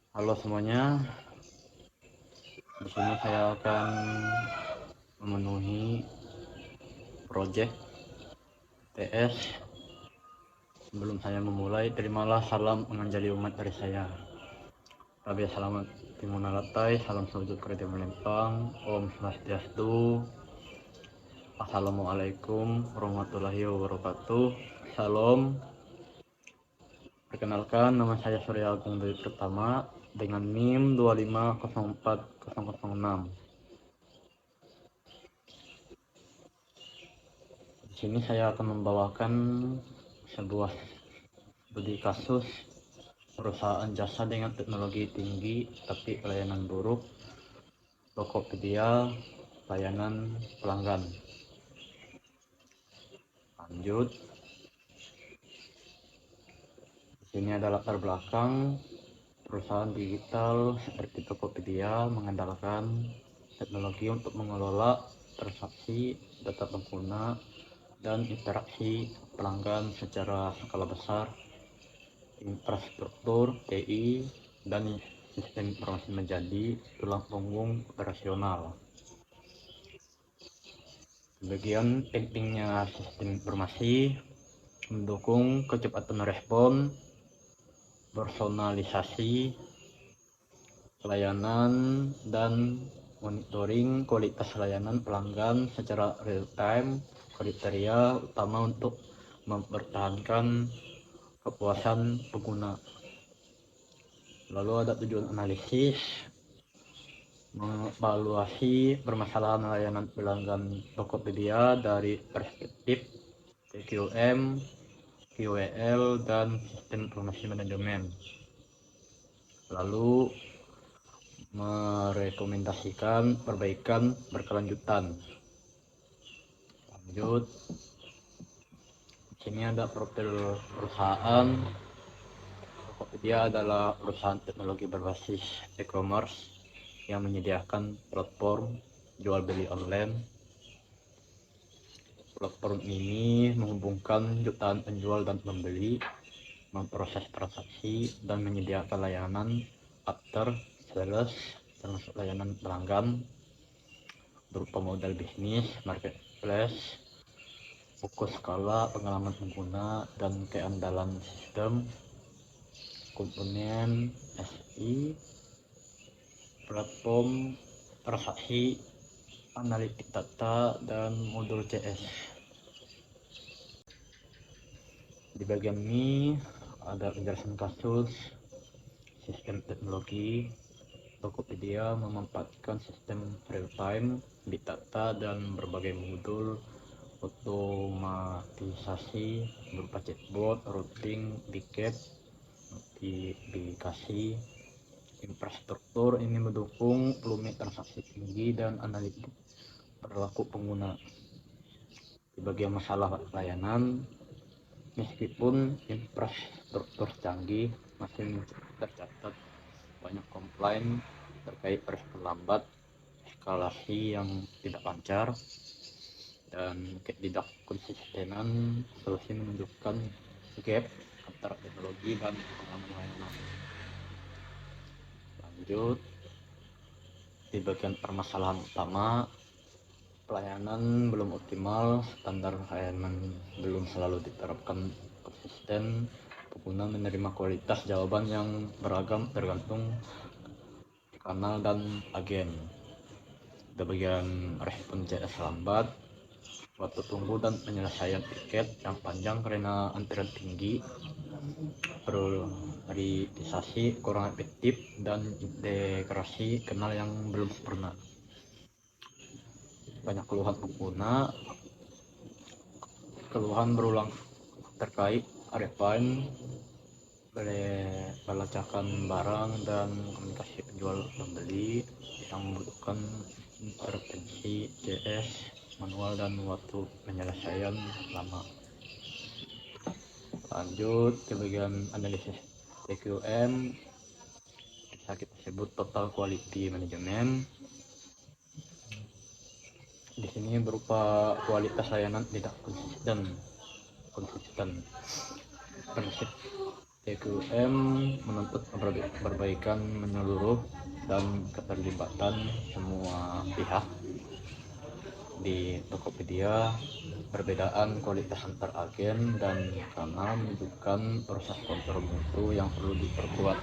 Halo semuanya, di sini saya akan memenuhi project TS. Sebelum saya memulai, terimalah salam menjadi umat dari saya. Rabi selamat timuna latai, salam sujud kerja melempang, Om Swastiastu, Assalamualaikum warahmatullahi wabarakatuh. Salam. Perkenalkan, nama saya Surya Agung Dwi Pertama dengan NIM 2504006. Di sini saya akan membawakan sebuah studi kasus perusahaan jasa dengan teknologi tinggi tapi pelayanan buruk, Tokopedia, layanan pelanggan. Lanjut. Di sini ada latar belakang perusahaan digital seperti Tokopedia mengandalkan teknologi untuk mengelola transaksi, data pengguna, dan interaksi pelanggan secara skala besar. Infrastruktur TI dan sistem informasi menjadi tulang punggung operasional. Bagian pentingnya sistem informasi mendukung kecepatan respon, personalisasi pelayanan, dan monitoring kualitas layanan pelanggan secara real time. Kriteria utama untuk mempertahankan kepuasan pengguna. Lalu ada tujuan analisis, mengevaluasi permasalahan layanan pelanggan Tokopedia dari perspektif TQM, QWL, dan sistem informasi manajemen. Lalu merekomendasikan perbaikan berkelanjutan. Lanjut. Di sini ada profil perusahaan. Tokopedia adalah perusahaan teknologi berbasis e-commerce yang menyediakan platform jual beli online. Platform ini menghubungkan jutaan penjual dan pembeli, memproses transaksi, dan menyediakan layanan after sales termasuk layanan pelanggan berupa modal bisnis, marketplace, fokus skala, pengalaman pengguna, dan keandalan sistem, komponen SI, platform transaksi, analitik data, dan modul CS. Di bagian ini ada penjelasan kasus sistem teknologi. Tokopedia memanfaatkan sistem real time, big data, dan berbagai modul otomatisasi berupa chatbot, routing, tiket, notifikasi. Infrastruktur ini mendukung volume transaksi tinggi dan analitik perilaku pengguna. Di bagian masalah layanan, meskipun infrastruktur canggih, masih tercatat banyak komplain terkait respon lambat, eskalasi yang tidak lancar, dan ketidakkonsistenan solusi menunjukkan gap antara teknologi dan pengalaman layanan. Lanjut. Di bagian permasalahan utama, pelayanan belum optimal, standar layanan belum selalu diterapkan konsisten, pengguna menerima kualitas jawaban yang beragam tergantung kanal dan agen. Di bagian respon CS lambat, waktu tunggu dan penyelesaian tiket yang panjang karena antrian tinggi, priorisasi kurang efektif, dan integrasi kenal yang belum sempurna. Banyak keluhan pengguna, keluhan berulang terkait refund, pelacakan barang, dan komunikasi penjual pembeli yang membutuhkan intervensi CS manual dan waktu penyelesaian lama. Lanjut ke bagian analisis TQM, bisa kita sebut total quality management. Di sini berupa kualitas layanan tidak konsisten. Prinsip TQM menuntut perbaikan menyeluruh dan keterlibatan semua pihak di Tokopedia, perbedaan kualitas antar agen dan karena menunjukkan proses kontrol mutu yang perlu diperkuat.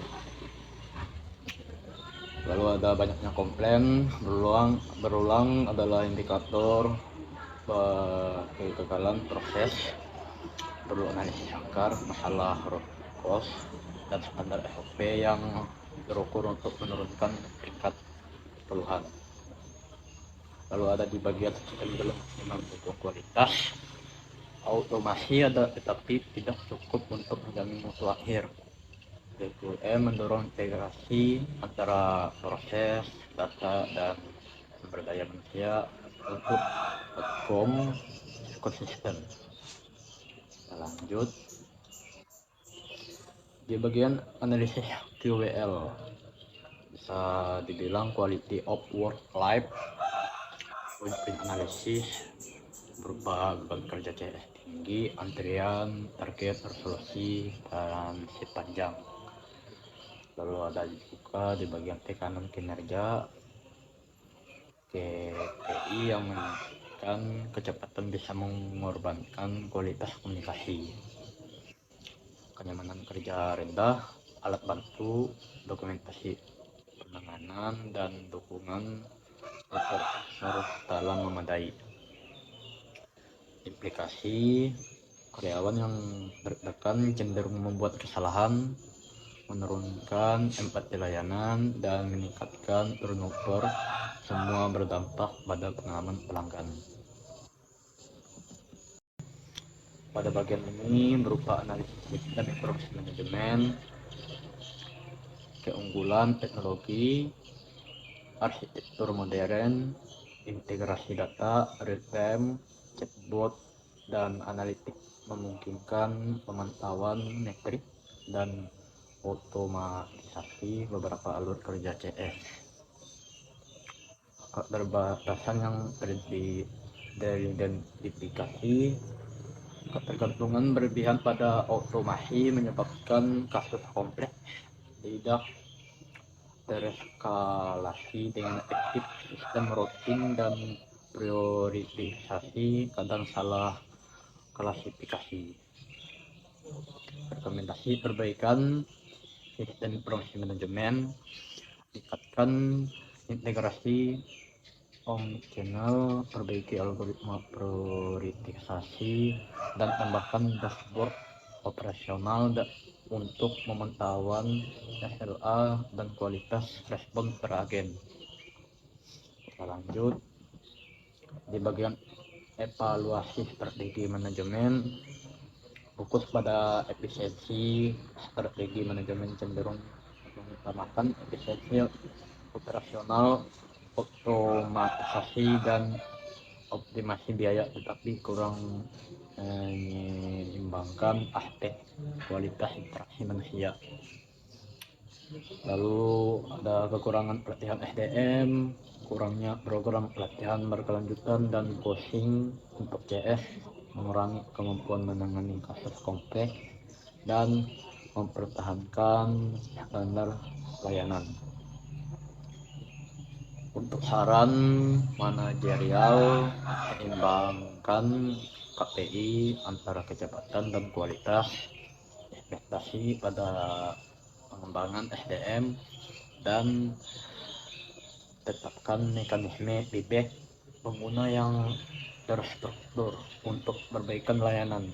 Lalu ada banyaknya komplain berulang adalah indikator kegagalan proses, perlu analisis akar masalah root cause dan standar SOP yang terukur untuk menurunkan tingkat keluhan. Lalu ada di bagian sistem belum maksimal untuk kualitas, automasi ada tetapi tidak cukup untuk menjamin mutu akhir. TQM mendorong integrasi antara proses, data, dan sumber daya manusia untuk platform konsisten. Kita lanjut di bagian analisis QWL, bisa dibilang quality of work life. Poin analisis berupa beban kerja CS tinggi, antrian, target resolusi, dan shift panjang. Lalu ada juga di bagian tekanan kinerja, KPI yang menunjukkan kecepatan bisa mengorbankan kualitas komunikasi. Kenyamanan kerja rendah, alat bantu, dokumentasi penanganan, dan dukungan supervisor dalam memadai. Implikasi karyawan yang deg-degan cenderung membuat kesalahan, menurunkan empati layanan, dan meningkatkan turnover, semua berdampak pada pengalaman pelanggan. Pada bagian ini berupa analisis sistem informasi manajemen, keunggulan teknologi, arsitektur modern, integrasi data, real-time, chatbot, dan analitik memungkinkan pemantauan metrik dan otomatisasi beberapa alur kerja CS. Keterbatasan yang teridentifikasi, ketergantungan berlebihan pada otomasi menyebabkan kasus kompleks tidak tereskalasi dengan efektif. Sistem routing dan priorisasi kadang salah klasifikasi. Rekomendasi perbaikan sistem informasi manajemen, tingkatkan integrasi omnichannel, perbaiki algoritma priorisasi, dan tambahkan dashboard operasional untuk pemantauan SLA dan kualitas respon per agen. Kita lanjut di bagian evaluasi strategi manajemen, fokus pada efisiensi. Strategi manajemen cenderung mengutamakan efisiensi operasional, otomatisasi, dan optimasi biaya, tetapi kurang menyeimbangkan aspek kualitas interaksi manusia. Lalu ada kekurangan pelatihan SDM, kurangnya program pelatihan berkelanjutan dan coaching untuk CS, mengurangi kemampuan menangani kasus kompleks, dan mempertahankan standar layanan. Untuk saran manajerial, seimbangkan KPI antara kecepatan dan kualitas, investasi pada pengembangan SDM, dan tetapkan mekanisme feedback pengguna yang terstruktur untuk perbaikan layanan.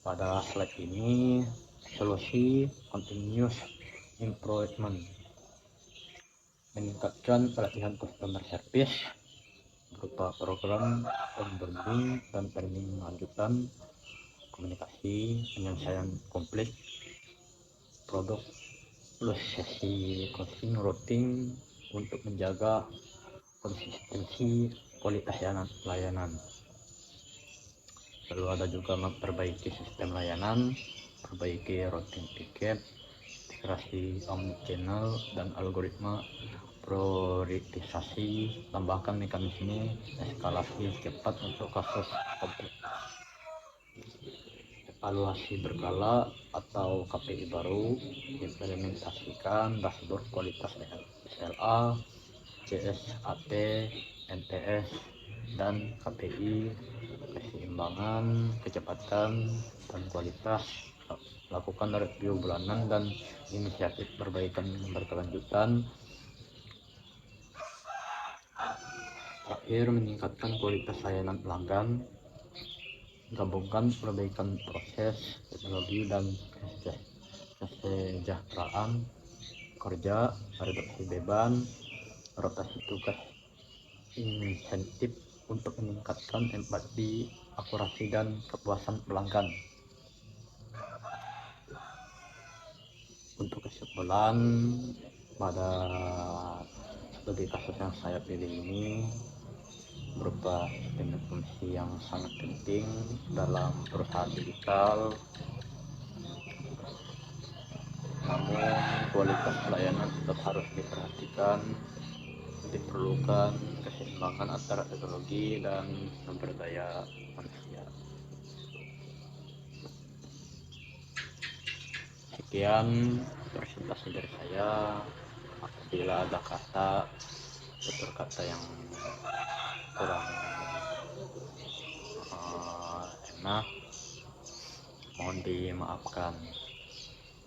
Pada slide ini solusi continuous improvement, meningkatkan pelatihan customer service berupa program onboarding dan training lanjutan, komunikasi, penyelesaian konflik, produk plus sesi coaching routing untuk menjaga konsistensi kualitas layanan. Lalu ada juga memperbaiki sistem layanan, perbaiki routing tiket, integrasi omnichannel dan algoritma priorisasi, tambahkan mekanisme eskalasi cepat untuk kasus kompleks. evaluasi berkala atau KPI baru, implementasikan dashboard kualitas SLA, CSAT, NTS, dan KPI, keseimbangan, kecepatan, dan kualitas. Lakukan review bulanan dan inisiatif perbaikan berkelanjutan. Terakhir, meningkatkan kualitas layanan pelanggan. Gabungkan perbaikan proses, teknologi, dan kesejahteraan kerja, reduksi beban, rotasi tugas, insentif untuk meningkatkan empati, akurasi, dan kepuasan pelanggan. Untuk kesimpulan, pada studi kasus yang saya pilih ini berupa fungsi yang sangat penting dalam perusahaan digital, namun kualitas pelayanan tetap harus diperhatikan. Diperlukan keseimbangan antara teknologi dan sumber daya manusia. Sekian presentasi dari saya. Apabila ada tutur kata yang kurang enak, mohon dimaafkan.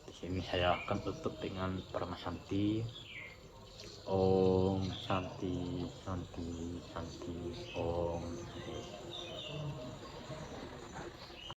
Di sini saya akan tutup dengan Parama Santi. Om Santi Santi Santi Om Santi.